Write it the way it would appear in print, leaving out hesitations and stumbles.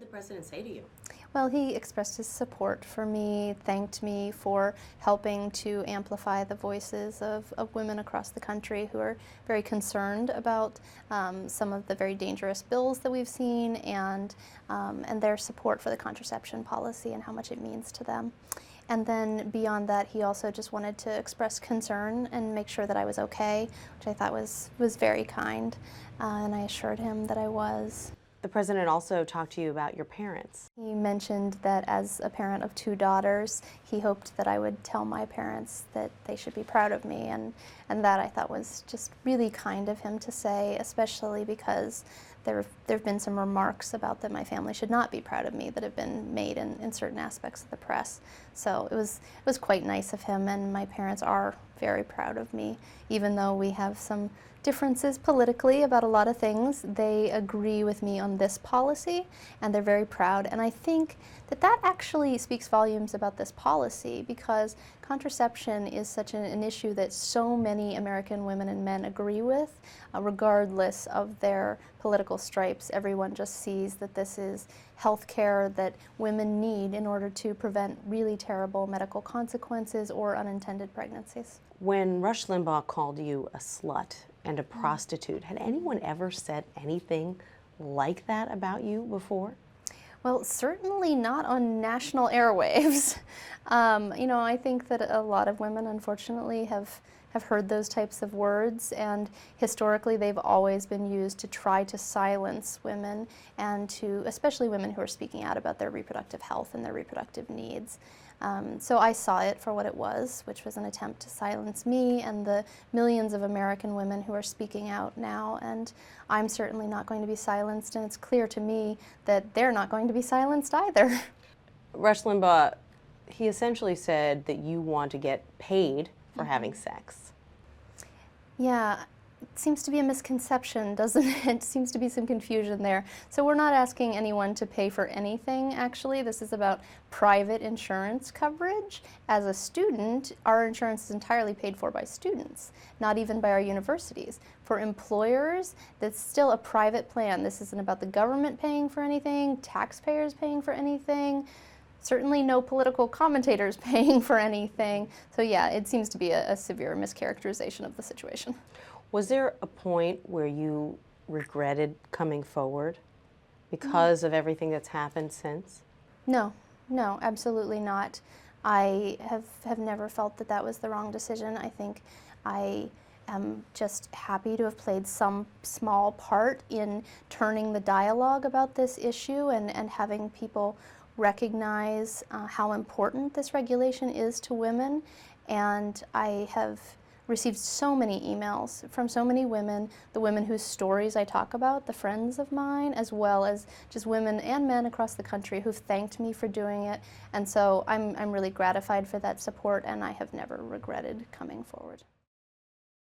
did the president say to you? Well, he expressed his support for me, thanked me for helping to amplify the voices of women across the country who are very concerned about some of the very dangerous bills that we've seen, and their support for the contraception policy and how much it means to them. And then beyond that, he also just wanted to express concern and make sure that I was okay, which I thought was very kind, and I assured him that I was. The president also talked to you about your parents. He mentioned that as a parent of 2 daughters, he hoped that I would tell my parents that they should be proud of me, and that I thought was just really kind of him to say, especially because there have been some remarks about that my family should not be proud of me that have been made in certain aspects of the press. So it was quite nice of him, and my parents are very proud of me. Even though we have some differences politically about a lot of things, they agree with me on this policy, and they're very proud. And I think that actually speaks volumes about this policy, because contraception is such an issue that so many American women and men agree with, regardless of their political stripes. Everyone just sees that this is health care that women need in order to prevent really terrible medical consequences or unintended pregnancies. When Rush Limbaugh called you a slut and a prostitute, had anyone ever said anything like that about you before? Well, certainly not on national airwaves. You know, I think that a lot of women, unfortunately, have heard those types of words, and historically they've always been used to try to silence women, and to, especially women who are speaking out about their reproductive health and their reproductive needs. So I saw it for what it was, which was an attempt to silence me and the millions of American women who are speaking out now, and I'm certainly not going to be silenced, and it's clear to me that they're not going to be silenced either. Rush Limbaugh, he essentially said that you want to get paid for having sex. Yeah. It seems to be a misconception, doesn't it? It seems to be some confusion there. So we're not asking anyone to pay for anything, actually. This is about private insurance coverage. As a student, our insurance is entirely paid for by students, not even by our universities. For employers, that's still a private plan. This isn't about the government paying for anything, taxpayers paying for anything. Certainly no political commentators paying for anything. So yeah, it seems to be a severe mischaracterization of the situation. Was there a point where you regretted coming forward because of everything that's happened since? No, absolutely not. I have never felt that that was the wrong decision. I think I am just happy to have played some small part in turning the dialogue about this issue, and having people recognize how important this regulation is to women. And I have received so many emails from so many women, the women whose stories I talk about, the friends of mine, as well as just women and men across the country who've thanked me for doing it. And so I'm really gratified for that support, and I have never regretted coming forward.